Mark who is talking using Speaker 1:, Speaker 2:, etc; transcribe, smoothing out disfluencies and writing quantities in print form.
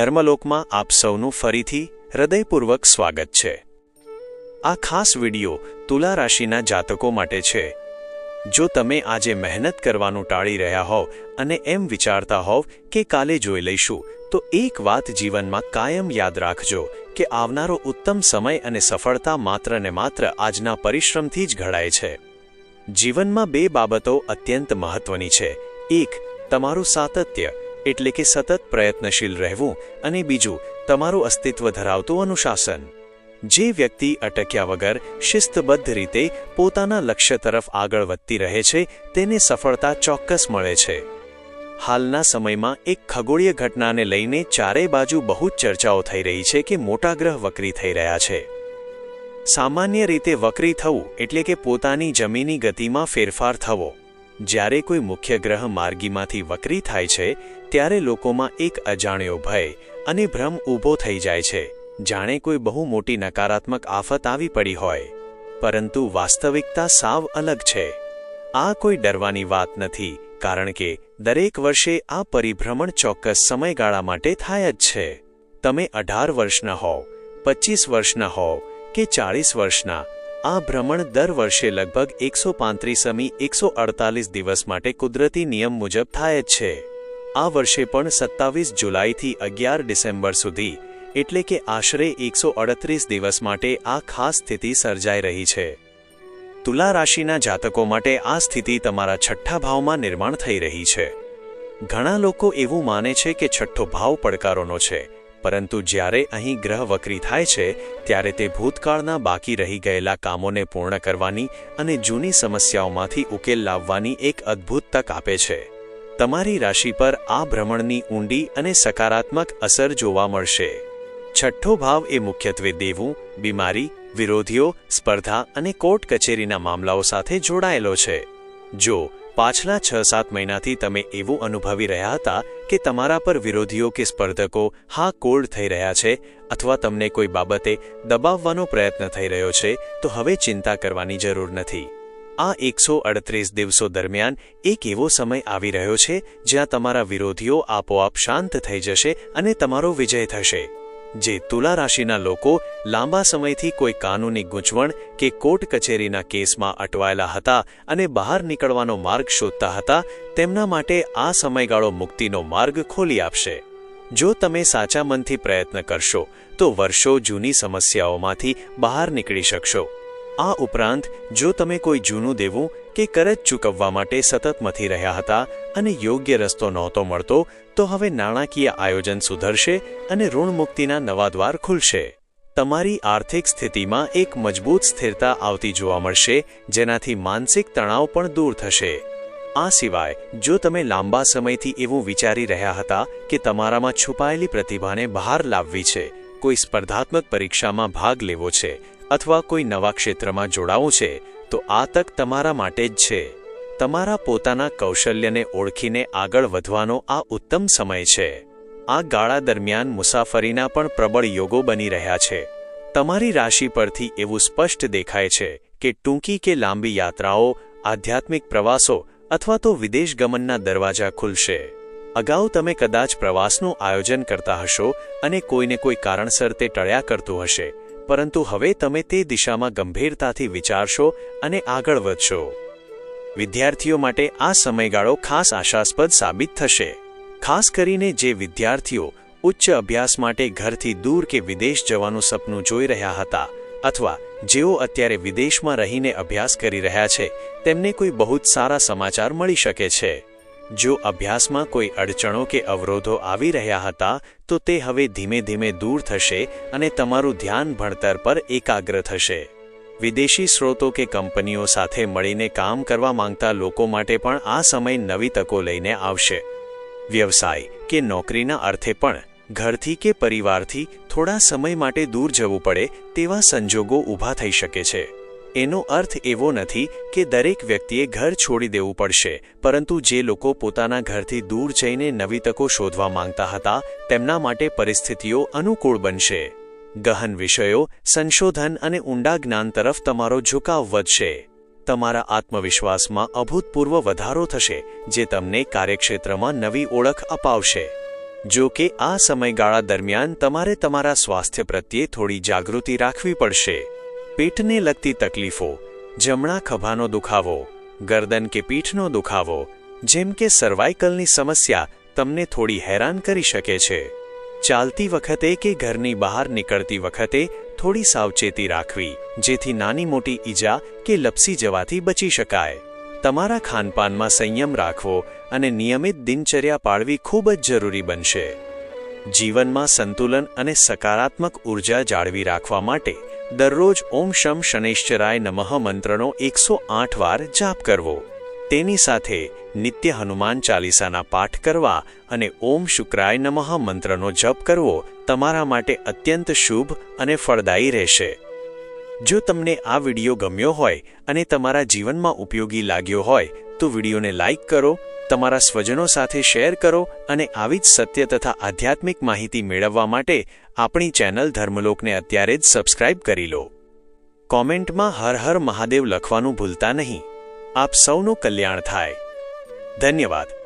Speaker 1: ધર્મલોકમાં આપ સૌનું ફરીથી હૃદયપૂર્વક સ્વાગત છે। આ ખાસ વિડિયો તુલા રાશિના જાતકો માટે છે। જો તમે આજે મહેનત કરવાનું ટાળી રહ્યા હોવ અને એમ વિચારતા હોવ કે કાલે જોઈ લઈશું, તો એક વાત જીવનમાં કાયમ યાદ રાખજો કે આવનારો ઉત્તમ સમય અને સફળતા માત્ર ને માત્ર આજના પરિશ્રમથી જ ઘડાય છે। જીવનમાં બે બાબતો અત્યંત મહત્વની છે। એક, તમારું સાતત્ય એટલે કે સતત પ્રયત્નશીલ રહેવું, અને બીજું, તમારું અસ્તિત્વ ધરાવતું અનુશાસન। જે વ્યક્તિ અટક્યા વગર શિસ્તબદ્ધ રીતે પોતાના લક્ષ્ય તરફ આગળ વધતી રહે છે, તેને સફળતા ચોક્કસ મળે છે। હાલના સમયમાં એક ખગોળીય ઘટનાને લઈને ચારે બાજુ બહુ જ ચર્ચાઓ થઈ રહી છે કે મોટા ગ્રહ વક્રી થઈ રહ્યા છે। સામાન્ય રીતે વક્રી થવું એટલે કે પોતાની જમીની ગતિમાં ફેરફાર થવો। જ્યારે કોઈ મુખ્ય ગ્રહ માર્ગીમાંથી વક્રી થાય છે, ત્યારે લોકોમાં એક અજાણ્યો ભય અને ભ્રમ ઊભો થઈ જાય છે, જાણે કોઈ બહુ મોટી નકારાત્મક આફત આવી પડી હોય। પરંતુ વાસ્તવિકતા સાવ અલગ છે। આ કોઈ ડરવાની વાત નથી, કારણ કે દરેક વર્ષે આ પરિભ્રમણ ચોક્કસ સમયગાળા માટે થાય જ છે। તમે 18 વર્ષના હોવ, 25 વર્ષના હોવ કે 40 વર્ષના, આ ભ્રમણ દર વર્ષે લગભગ 135મી 148 દિવસ માટે કુદરતી નિયમ મુજબ થાય જ છે। આ વર્ષે પણ 27 જુલાઈથી 11 ડિસેમ્બર સુધી, એટલે કે આશરે 138 દિવસ માટે આ ખાસ સ્થિતિ સર્જાઈ રહી છે। તુલા રાશિના જાતકો માટે આ સ્થિતિ તમારા છઠ્ઠા ભાવમાં નિર્માણ થઈ રહી છે। ઘણા લોકો એવું માને છે કે છઠ્ઠો ભાવ પડકારોનો છે, પરંતુ જ્યારે અહીં ગ્રહ વક્રી થાય છે, ત્યારે તે ભૂતકાળના બાકી રહી ગયેલા કામોને પૂર્ણ કરવાની અને જૂની સમસ્યાઓમાંથી ઉકેલ લાવવાની એક અદ્ભુત તક આપે છે। તમારી રાશિ પર આ ભ્રમણની ઊંડી અને સકારાત્મક અસર જોવા મળશે। છઠ્ઠો ભાવ એ મુખ્યત્વે દેવું, બીમારી, વિરોધીઓ, સ્પર્ધા અને કોર્ટ કચેરીના મામલાઓ સાથે જોડાયેલો છે। જો પાછલા 6-7 મહિનાથી તમે એવું અનુભવી રહ્યા હતા કે તમારા પર વિરોધીઓ કે સ્પર્ધકો કોલ્ડ થઈ રહ્યા છે, અથવા તમને કોઈ બાબતે દબાવવાનો પ્રયત્ન થઈ રહ્યો છે, તો હવે ચિંતા કરવાની જરૂર નથી। આ 138 દિવસો દરમિયાન એક એવો સમય આવી રહ્યો છે જ્યાં તમારા વિરોધીઓ આપોઆપ શાંત થઈ જશે અને તમારો વિજય થશે। જે તુલા રાશિના લોકો લાંબા સમયથી કોઈ કાનૂની ગૂંચવણ કે કોર્ટ કચેરીના કેસમાં અટવાયેલા હતા અને બહાર નીકળવાનો માર્ગ શોધતા હતા, તેમના માટે આ સમયગાળો મુક્તિનો માર્ગ ખોલી આપશે। જો તમે સાચા મનથી પ્રયત્ન કરશો, તો વર્ષો જૂની સમસ્યાઓમાંથી બહાર નીકળી શકશો। આ ઉપરાંત જો તમે કોઈ જૂનું દેવું કે કરજ ચૂકવવા માટે સતત મથી રહ્યા હતા અને યોગ્ય રસ્તો નહોતો મળતો, તો હવે નાણાકીય આયોજન સુધરશે અને ઋણ મુક્તિના નવા દ્વાર ખુલશે। તમારી આર્થિક સ્થિતિમાં એક મજબૂત સ્થિરતા આવતી જોવા મળશે, જેનાથી માનસિક તણાવ પણ દૂર થશે। આ સિવાય જો તમે લાંબા સમયથી એવું વિચારી રહ્યા હતા કે તમારામાં છુપાયેલી પ્રતિભાને બહાર લાવવી છે, કોઈ સ્પર્ધાત્મક પરીક્ષામાં ભાગ લેવો છે અથવા કોઈ નવા ક્ષેત્રમાં જોડાવું છે, તો આ તક તમારા માટે જ છે। તમારા પોતાના કૌશલ્યને ઓળખીને આગળ વધવાનો આ ઉત્તમ સમય છે। આ ગાળા દરમિયાન મુસાફરીના પણ પ્રબળ યોગો બની રહ્યા છે। તમારી રાશિ પરથી એવું સ્પષ્ટ દેખાય છે કે ટૂંકી કે લાંબી યાત્રાઓ, આધ્યાત્મિક પ્રવાસો અથવા તો વિદેશ ગમનના દરવાજા ખુલશે। અગાઉ તમે કદાચ પ્રવાસનું આયોજન કરતા હશો અને કોઈને કોઈ કારણસર તે ટળ્યા કરતું હશે, પરંતુ હવે તમે તે દિશામાં ગંભીરતાથી વિચારશો અને આગળ વધશો। વિદ્યાર્થીઓ માટે આ સમયગાળો ખાસ આશાસ્પદ સાબિત થશે। ખાસ કરીને જે વિદ્યાર્થીઓ ઉચ્ચ અભ્યાસ માટે ઘરથી દૂર કે વિદેશ જવાનું સપનું જોઈ રહ્યા હતા, અથવા જેઓ અત્યારે વિદેશમાં રહીને અભ્યાસ કરી રહ્યા છે, તેમને કોઈ બહુ જ સારા સમાચાર મળી શકે છે। જો અભ્યાસમાં કોઈ અડચણો કે અવરોધો આવી રહ્યા હતા, તો તે હવે ધીમે ધીમે દૂર થશે અને તમારું ધ્યાન ભણતર પર એકાગ્ર થશે। વિદેશી સ્ત્રોતો કે કંપનીઓ સાથે મળીને કામ કરવા માંગતા લોકો માટે પણ આ સમય નવી તકો લઈને આવશે। વ્યવસાય કે નોકરીના અર્થે પણ ઘરથી કે પરિવારથી થોડા સમય માટે દૂર જવું પડે તેવા સંજોગો ઊભા થઈ શકે છે। એનો અર્થ એવો નથી કે દરેક વ્યક્તિએ ઘર છોડી દેવું પડશે, પરંતુ જે લોકો પોતાના ઘરથી દૂર જઈને નવી તકો શોધવા માંગતા હતા, તેમના માટે પરિસ્થિતિઓ અનુકૂળ બનશે। ગહન વિષયો, સંશોધન અને ઊંડા જ્ઞાન તરફ તમારો ઝુકાવ વધશે। તમારા આત્મવિશ્વાસમાં અભૂતપૂર્વ વધારો થશે, જે તમને કાર્યક્ષેત્રમાં નવી ઓળખ અપાવશે। જો કે આ સમયગાળા દરમિયાન તમારે તમારા સ્વાસ્થ્ય પ્રત્યે થોડી જાગૃતિ રાખવી પડશે. પેટને લગતી તકલીફો, જમણા ખભાનો દુખાવો, ગરદન કે પીઠનો દુખાવો, જેમ કે સર્વાઇકલની સમસ્યા તમને થોડી હેરાન કરી શકે છે. ચાલતી વખતે કે ઘરની બહાર નીકળતી વખતે થોડી સાવચેતી રાખવી, જેથી નાની મોટી ઈજા કે લપસી જવાથી બચી શકાય. તમારા ખાનપાનમાં સંયમ રાખવો અને નિયમિત દિનચર્યા પાળવી ખૂબ જ જરૂરી બનશે. જીવનમાં સંતુલન અને સકારાત્મક ઉર્જા જાળવી રાખવા માટે દરરોજ ઓમ શમ શનૈશ્ચરાય નમઃ મંત્રનો 108 વાર જાપ કરવો. તેની સાથે નિત્ય હનુમાન ચાલીસાના પાઠ કરવા અને ઓમ શુક્રાય નમઃ મંત્રનો જપ કરવો તમારા માટે અત્યંત શુભ અને ફળદાયી રહેશે. જો તમને આ વિડીયો ગમ્યો હોય અને તમારા જીવનમાં ઉપયોગી લાગ્યો હોય તો વિડીયોને લાઇક કરો, તમારા સ્વજનો સાથે શેર કરો અને આવી જ સત્ય તથા આધ્યાત્મિક માહિતી મેળવવા માટે આપણી ચેનલ ધર્મલોકને અત્યારે જ સબસ્ક્રાઇબ કરી લો. કોમેન્ટમાં હર હર મહાદેવ લખવાનું ભૂલતા નહીં. આપ સૌનું કલ્યાણ થાય. ધન્યવાદ.